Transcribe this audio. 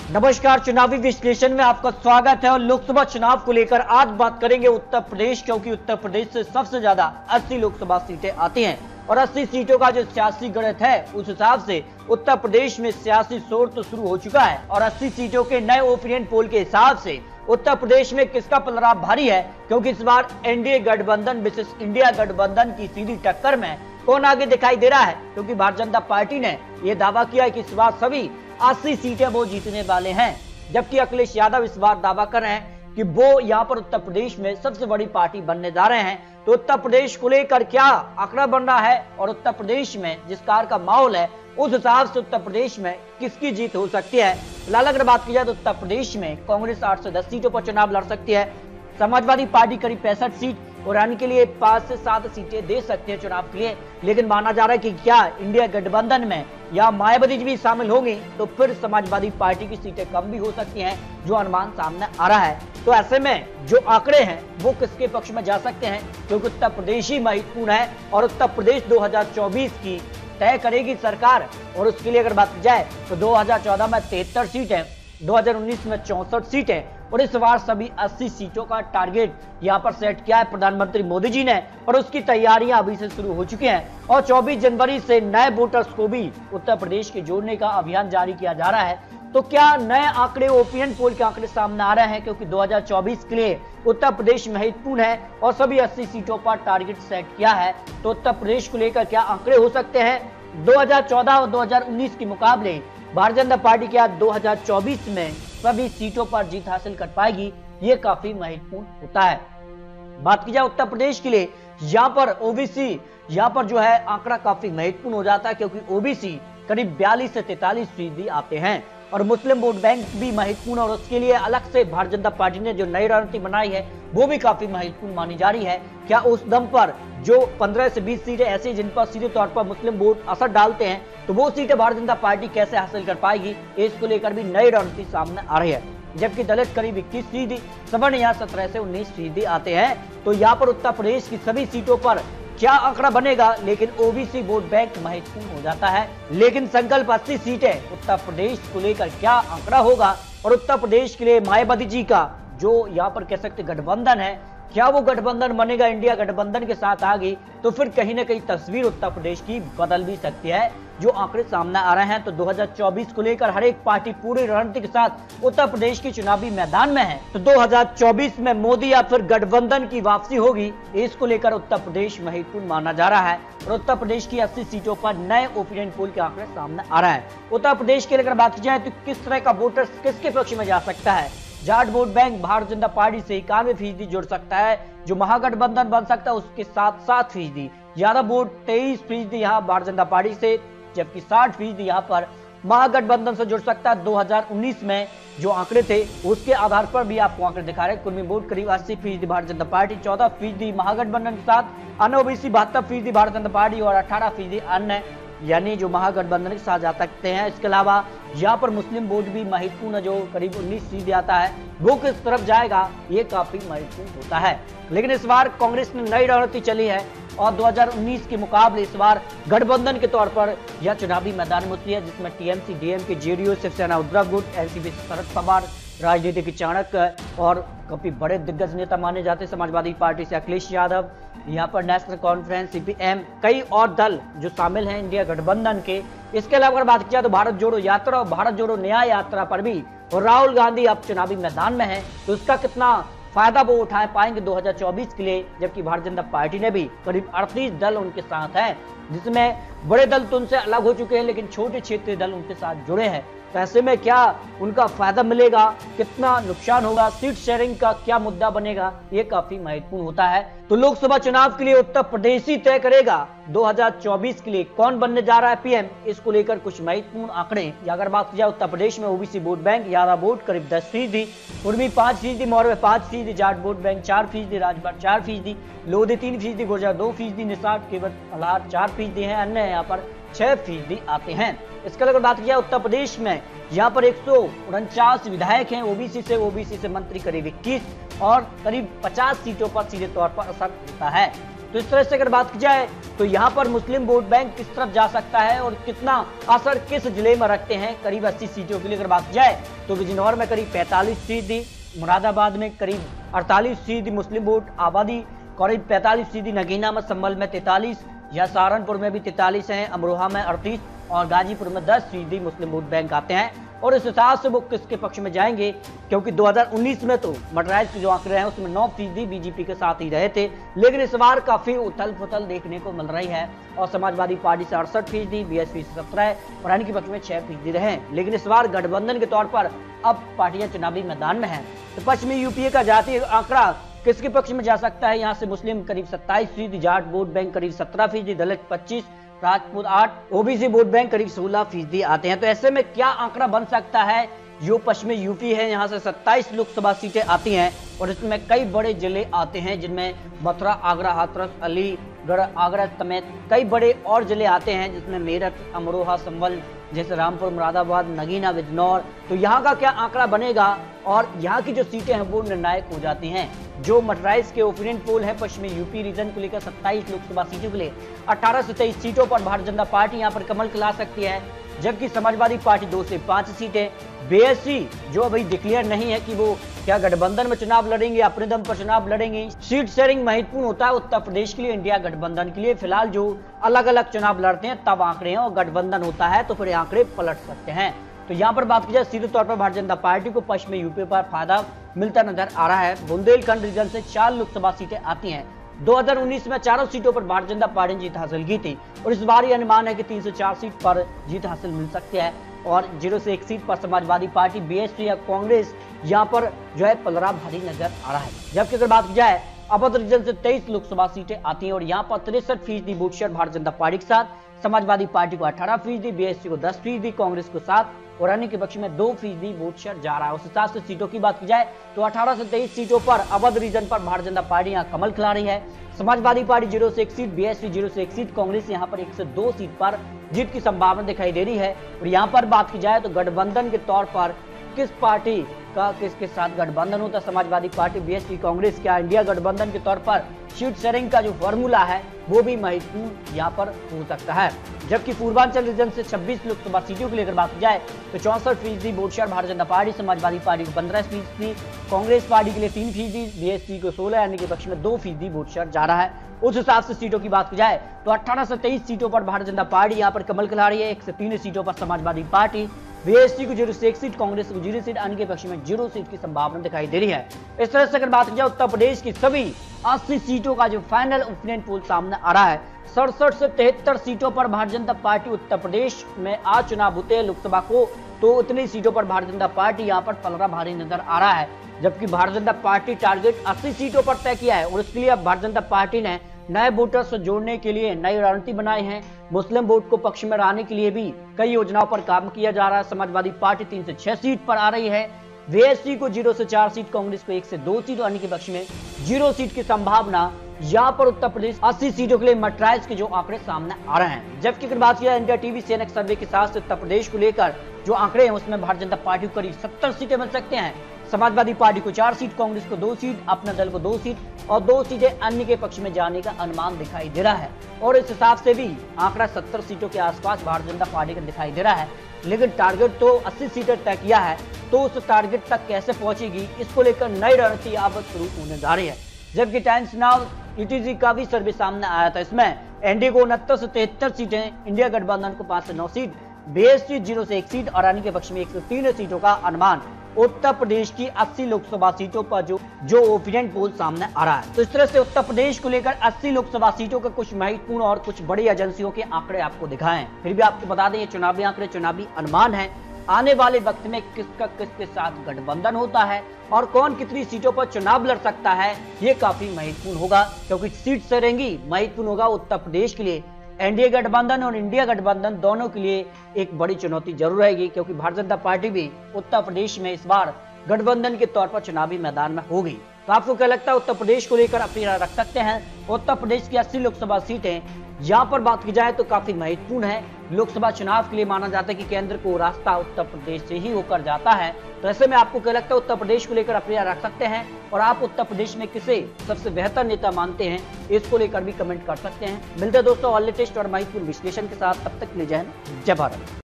नमस्कार, चुनावी विश्लेषण में आपका स्वागत है। और लोकसभा चुनाव को लेकर आज बात करेंगे उत्तर प्रदेश, क्योंकि उत्तर प्रदेश से सबसे ज्यादा 80 लोकसभा सीटें आती हैं और 80 सीटों का जो सियासी गणित है उस हिसाब से उत्तर प्रदेश में सियासी शोर तो शुरू हो चुका है। और 80 सीटों के नए ओपिनियन पोल के हिसाब से उत्तर प्रदेश में किसका पलड़ा भारी है, क्योंकि इस बार एनडीए गठबंधन विशेष इंडिया गठबंधन की सीधी टक्कर में कौन आगे दिखाई दे रहा है। क्योंकि भारतीय जनता पार्टी ने यह दावा किया है कि इस बार सभी 80 सीटें वो जीतने वाले हैं, जबकि अखिलेश यादव इस बार दावा कर रहे हैं कि वो यहाँ पर उत्तर प्रदेश में सबसे बड़ी पार्टी बनने जा रहे हैं। तो उत्तर प्रदेश को लेकर क्या आंकड़ा बन रहा है और उत्तर प्रदेश में जिस कार का माहौल है उस हिसाब से उत्तर प्रदेश में किसकी जीत हो सकती है। फिलहाल अगर बात की जाए तो उत्तर प्रदेश में कांग्रेस 8 से 10 सीटों पर चुनाव लड़ सकती है, समाजवादी पार्टी करीब 65 सीट और यानी के लिए 5 से 7 सीटें दे सकते हैं चुनाव के लिए। लेकिन माना जा रहा है कि क्या इंडिया गठबंधन में या मायावती जी भी शामिल होंगी तो फिर समाजवादी पार्टी की सीटें कम भी हो सकती हैं, जो अनुमान सामने आ रहा है। तो ऐसे में जो आंकड़े हैं वो किसके पक्ष में जा सकते हैं, क्योंकि उत्तर प्रदेश ही महत्वपूर्ण है और उत्तर प्रदेश 2024 की तय करेगी सरकार। और उसके लिए अगर बात की जाए तो 2014 में 73 सीटें, 2019 में 64 सीटें और इस बार सभी 80 सीटों का टारगेट यहां पर सेट किया है प्रधानमंत्री मोदी जी ने। और उसकी तैयारियां अभी से शुरू हो चुकी हैं और 24 जनवरी से नए वोटर्स को भी उत्तर प्रदेश के जोड़ने का अभियान जारी किया जा रहा है। तो क्या नए आंकड़े, ओपिनियन पोल के आंकड़े सामने आ रहे हैं, क्योंकि 2024 के लिए उत्तर प्रदेश महत्वपूर्ण है और सभी 80 सीटों पर टारगेट सेट किया है। तो उत्तर प्रदेश को लेकर क्या आंकड़े हो सकते हैं 2014 और 2019 के मुकाबले भारतीय जनता पार्टी क्या 2024 में सभी सीटों पर जीत हासिल कर पाएगी, ये काफी महत्वपूर्ण होता है। बात की जाए उत्तर प्रदेश के लिए, यहाँ पर ओबीसी यहाँ पर जो है आंकड़ा काफी महत्वपूर्ण हो जाता है, क्योंकि ओबीसी करीब 42 से 43% आते हैं और मुस्लिम वोट बैंक भी महत्वपूर्ण। और उसके लिए अलग से भारतीय जनता पार्टी ने जो नई रणनीति बनाई है वो भी काफी महत्वपूर्ण मानी जा रही है। क्या उस दम पर जो 15 से 20 सीटें ऐसी जिन पर सीधे तौर पर मुस्लिम वोट असर डालते हैं, तो वो सीटें भारतीय जनता पार्टी कैसे हासिल कर पाएगी, इसको लेकर भी नई रणनीति सामने आ रही है। जबकि दलित करीब 21%, सवर्ण यहाँ 17 से 19% आते हैं। तो यहाँ पर उत्तर प्रदेश की सभी सीटों पर क्या आंकड़ा बनेगा, लेकिन ओबीसी वोट बैंक महत्वपूर्ण हो जाता है। लेकिन संकल्प 80 सीटें उत्तर प्रदेश को लेकर क्या आंकड़ा होगा और उत्तर प्रदेश के लिए मायावती जी का जो यहाँ पर कह सकते गठबंधन है, क्या वो गठबंधन बनेगा इंडिया गठबंधन के साथ आगे, तो फिर कहीं ना कहीं तस्वीर उत्तर प्रदेश की बदल भी सकती है। जो आंकड़े सामने आ रहे हैं तो 2024 को लेकर हर एक पार्टी पूरी रणनीति के साथ उत्तर प्रदेश की चुनावी मैदान में है। तो 2024 में मोदी या फिर गठबंधन की वापसी होगी, इसको लेकर उत्तर प्रदेश महत्वपूर्ण माना जा रहा है। और उत्तर प्रदेश की 80 सीटों पर नए ओपिनियन पोल के आंकड़े सामने आ रहा है। उत्तर प्रदेश के लेकर बात की जाए तो किस तरह का वोटर्स किसके पक्ष में जा सकता है। Jat vote bank Bharatiya Janata party से 91% जुड़ सकता है, जो महागठबंधन बन सकता है उसके साथ 7%। यादव वोट 23% यहाँ भारतीय जनता पार्टी से, जबकि 60% यहाँ पर महागठबंधन से जुड़ सकता है। 2019 में जो आंकड़े थे उसके आधार पर भी आपको आंकड़े दिखा रहे हैं। कुर्मी वोट करीब 80% भारतीय जनता पार्टी, 14% महागठबंधन के साथ, अन्य ओबीसी 72% भारतीय जनता पार्टी और 18% अन्य यानी जो महागठबंधन के साथ जा सकते हैं। इसके अलावा यहाँ पर मुस्लिम वोट भी महत्वपूर्ण, जो करीब 19% आता है, वो किस तरफ जाएगा ये काफी महत्वपूर्ण होता है। लेकिन इस बार कांग्रेस ने नई रणनीति चली है और 2019 के मुकाबले इस बार गठबंधन के तौर पर यह चुनावी मैदान में उतरी है, जिसमें TMC, DMK, JDU, Shiv Sena, Uddhav गुट, एनसीपी शरद पवार, राजनीतिक चाणक्य और काफी बड़े दिग्गज नेता माने जाते हैं। समाजवादी पार्टी से अखिलेश यादव, यहाँ पर नेशनल कॉन्फ्रेंस, सीपीएम, कई और दल जो शामिल हैं इंडिया गठबंधन के। इसके अलावा अगर बात किया तो भारत जोड़ो यात्रा और भारत जोड़ो न्याय यात्रा पर भी और राहुल गांधी अब चुनावी मैदान में है, तो उसका कितना फायदा वो उठा पाएंगे 2024 के लिए। जबकि भारतीय जनता पार्टी ने भी करीब 38 दल उनके साथ हैं, जिसमें बड़े दल तो उनसे अलग हो चुके हैं लेकिन छोटे क्षेत्रीय दल उनके साथ जुड़े हैं। तो ऐसे में क्या उनका फायदा मिलेगा, कितना नुकसान होगा, सीट शेयरिंग का क्या मुद्दा बनेगा, ये काफी महत्वपूर्ण होता है। तो लोकसभा चुनाव के लिए उत्तर प्रदेश ही तय करेगा 2024 के लिए कौन बनने जा रहा है पीएम। इसको लेकर कुछ महत्वपूर्ण आंकड़े, अगर बात की जाए उत्तर प्रदेश में OBC vote bank Yadav vote करीब 10%, कुर्मी 5%, मौर्य 5%, जाट वोट बैंक 4%, राजभर 4%, लोधी 3%, गुर्जर 2%, निषाद केवल 4% है, अन्य यहाँ पर 6% आते हैं। इसके अलावा बात किया उत्तर प्रदेश में यहाँ पर 149 विधायक हैं ओबीसी से मंत्री करीब 21 और करीब 50 सीटों पर सीधे तौर पर असर होता है। तो इस तरह से अगर बात की जाए तो यहाँ पर मुस्लिम वोट बैंक किस तरफ जा सकता है और कितना असर किस जिले में रखते हैं। करीब 80 सीटों के लिए अगर बात की जाए तो बिजनौर में करीब 45%, मुरादाबाद में करीब 48% मुस्लिम वोट आबादी, करीब 45%, नगीना में संभल में 43, या सहारनपुर में भी 43 हैं, अमरोहा में 38 और गाजीपुर में 10% मुस्लिम वोट बैंक आते हैं। और इस हिसाब से वो किसके पक्ष में जाएंगे, क्योंकि 2019 में तो मर्डराइज के जो आंकड़े हैं उसमें 9% बीजेपी के साथ ही रहे थे, लेकिन इस बार काफी उथल पुथल देखने को मिल रही है और समाजवादी पार्टी से 68%, बीएसपी से 17% और अन्य के पक्ष में 6% रहे। लेकिन इस बार गठबंधन के तौर पर अब पार्टियां चुनावी मैदान में है। तो पश्चिमी यूपीए का जातीय आंकड़ा किसके पक्ष में जा सकता है। यहाँ से मुस्लिम करीब 27%, जाट वोट बैंक करीब 17%, दलित 25%, राजपूत 8, ओबीसी वोट बैंक करीब 16% आते हैं। तो ऐसे में क्या आंकड़ा बन सकता है। जो पश्चिमी यूपी है यहाँ से 27 लोकसभा सीटें आती हैं और इसमें कई बड़े जिले आते हैं, जिनमें मथुरा, आगरा, हाथरस, अलीगढ़, आगरा समेत कई बड़े और जिले आते हैं, जिसमें मेरठ, अमरोहा, संभल जैसे रामपुर, मुरादाबाद, नगीना, बिजनौर। तो यहाँ का क्या आंकड़ा बनेगा और यहाँ की जो सीटें हैं वो निर्णायक हो जाती हैं। जो मर्डराइज के ओपिनियन पोल है पश्चिमी यूपी रीजन को लेकर 27 लोकसभा सीटों के लिए 18 से 23 सीटों पर भारतीय जनता पार्टी यहाँ पर कमल खिला सकती है, जबकि समाजवादी पार्टी 2 से 5 सीटें, बीएसपी जो अभी डिक्लेयर नहीं है कि वो क्या गठबंधन में चुनाव लड़ेंगे, अपने दम पर चुनाव लड़ेंगे। सीट शेयरिंग महत्वपूर्ण होता है उत्तर प्रदेश के लिए, इंडिया गठबंधन के लिए। फिलहाल जो अलग अलग चुनाव लड़ते हैं तब आंकड़े हैं और गठबंधन होता है तो फिर आंकड़े पलट सकते हैं। तो यहाँ पर बात की जाए सीधे तौर पर भारतीय जनता पार्टी को पश्चिमी यूपी पर फायदा मिलता नजर आ रहा है। बुंदेलखंड रीजन से 4 लोकसभा सीटें आती हैं। 2019 में चारों सीटों पर भारतीय जनता पार्टी ने जीत हासिल की थी और इस बार यह अनुमान है कि 3 से 4 सीट पर जीत हासिल मिल सकती है और 0 से 1 सीट पर समाजवादी पार्टी, बीएसपी या कांग्रेस यहाँ पर जो है पलड़ा भारी नजर आ रहा है। जबकि अगर बात की जाए अवध रीजन से 23 लोकसभा सीटें आती हैं और यहाँ पर 63% vote share Bharatiya Janata party के साथ, समाजवादी पार्टी को 18%, बीएसपी को 10%, कांग्रेस को 7 और अन्य के पक्ष में 2% वोट शेयर जा रहा है। उस हिसाब से सीटों की बात की जाए तो 18 से 23 सीटों पर अवध रीजन पर भारतीय जनता पार्टी यहाँ कमल खिला रही है। समाजवादी पार्टी 0 से 1 सीट, बीएसपी 0 से 1 सीट, कांग्रेस यहाँ पर 1 से 2 सीट पर जीत की संभावना दिखाई दे रही है। और यहाँ पर बात की जाए तो गठबंधन के तौर पर किस पार्टी का किसके साथ गठबंधन होता है, समाजवादी पार्टी, बीएसपी, कांग्रेस, क्या इंडिया गठबंधन के तौर पर सीट शेयरिंग का जो फॉर्मूला है वो भी महत्वपूर्ण यहाँ पर हो सकता है। जबकि पूर्वांचल रीजन से 26 लोकसभा सीटों के लिए अगर बात की जाए तो 64% vote share Bharatiya Janata party, Samajwadi party को 15%, कांग्रेस पार्टी के लिए 3%, बीएसपी को 16, अन्य के पक्ष में 2% वोट शेयर जा रहा है। उस हिसाब से सीटों की बात की जाए तो 18 से 23 सीटों पर भारतीय जनता पार्टी यहाँ पर कमल खिला रही है। 1 से 3 सीटों पर समाजवादी पार्टी, बीएसपी को 0 से 1 सीट, कांग्रेस को 0 सीट, अन्य के पक्ष में 0 सीट की संभावना दिखाई दे रही है। इस तरह से अगर बात की जाए उत्तर प्रदेश की सभी 80 सीटों का जो फाइनल ओपिनियन पोल सामने आ रहा है, 67 से 73 सीटों पर भारतीय जनता पार्टी उत्तर प्रदेश में आज चुनाव होते हैं लोकसभा को, तो उतनी सीटों पर भारतीय जनता पार्टी यहाँ पर पलड़ा भारी नजर आ रहा है। जबकि भारतीय जनता पार्टी टारगेट 80 सीटों पर तय किया है और इसके लिए अब भारतीय जनता पार्टी ने नए वोटर्स से जोड़ने के लिए नई रणनीति बनाई है। मुस्लिम वोट को पक्ष में लाने के लिए भी कई योजनाओं पर काम किया जा रहा है। समाजवादी पार्टी 3 से 6 सीट पर आ रही है, बीएसपी को 0 से 4 सीट, कांग्रेस को 1 से 2 सीट और अन्य के पक्ष में 0 सीट की संभावना। यहाँ पर उत्तर प्रदेश 80 सीटों के लिए मर्डराइज के जो आंकड़े सामने आ रहे हैं। जबकि अगर बात किया इंडिया टीवी सीएनएक्स सर्वे के साथ उत्तर प्रदेश को लेकर जो आंकड़े हैं उसमें भारतीय जनता पार्टी को करीब 70 सीटें मिल सकते हैं, समाजवादी पार्टी को 4 सीट, कांग्रेस को 2 सीट, अपना दल को 2 सीट और 2 सीटें अन्य के पक्ष में जाने का अनुमान दिखाई दे रहा है। और इस हिसाब से भी आंकड़ा 70 सीटों के आसपास भारतीय जनता पार्टी का दिखाई दे रहा है। लेकिन टारगेट तो 80 सीटें तय किया है, तो उस टारगेट तक कैसे पहुंचेगी इसको लेकर नई रणनीति अब शुरू होने जा रही है। जबकि टाइम्स नाउ ईटीजी का भी सर्वे सामने आया था, इसमें एनडीए को 69 से 73 सीटें, इंडिया गठबंधन को 5 से 9 सीट, बीएसपी 0 से 1 सीट और अन्य के पक्ष में 1 से 3 सीटों का अनुमान उत्तर प्रदेश की 80 लोकसभा सीटों पर जो ओपिनियन पोल सामने आ रहा है। तो इस तरह से उत्तर प्रदेश को लेकर 80 लोकसभा सीटों का कुछ महत्वपूर्ण और कुछ बड़ी एजेंसियों के आंकड़े आपको दिखाएं। फिर भी आपको बता दें ये चुनावी आंकड़े, चुनावी अनुमान है। आने वाले वक्त में किसका किसके साथ गठबंधन होता है और कौन कितनी सीटों पर चुनाव लड़ सकता है, ये काफी महत्वपूर्ण होगा, क्योंकि सीट शेयरिंग महत्वपूर्ण होगा उत्तर प्रदेश के लिए। एनडीए गठबंधन और इंडिया गठबंधन दोनों के लिए एक बड़ी चुनौती जरूर रहेगी, क्योंकि भारतीय जनता पार्टी भी उत्तर प्रदेश में इस बार गठबंधन के तौर पर चुनावी मैदान में होगी। तो आपको क्या लगता है उत्तर प्रदेश को लेकर अपनी राय रख सकते हैं। उत्तर प्रदेश की 80 लोकसभा सीटें यहाँ पर बात की जाए तो काफी महत्वपूर्ण है। लोकसभा चुनाव के लिए माना जाता है कि केंद्र को रास्ता उत्तर प्रदेश से ही होकर जाता है। तो ऐसे में आपको क्या लगता है उत्तर प्रदेश को लेकर अपनी राय रख सकते हैं, और आप उत्तर प्रदेश में किसे सबसे बेहतर नेता मानते हैं इसको लेकर भी कमेंट कर सकते हैं। मिलते हैं दोस्तों और लेटेस्ट और महत्वपूर्ण विश्लेषण के साथ, तब तक के लिए जय हिंद, जय भारत।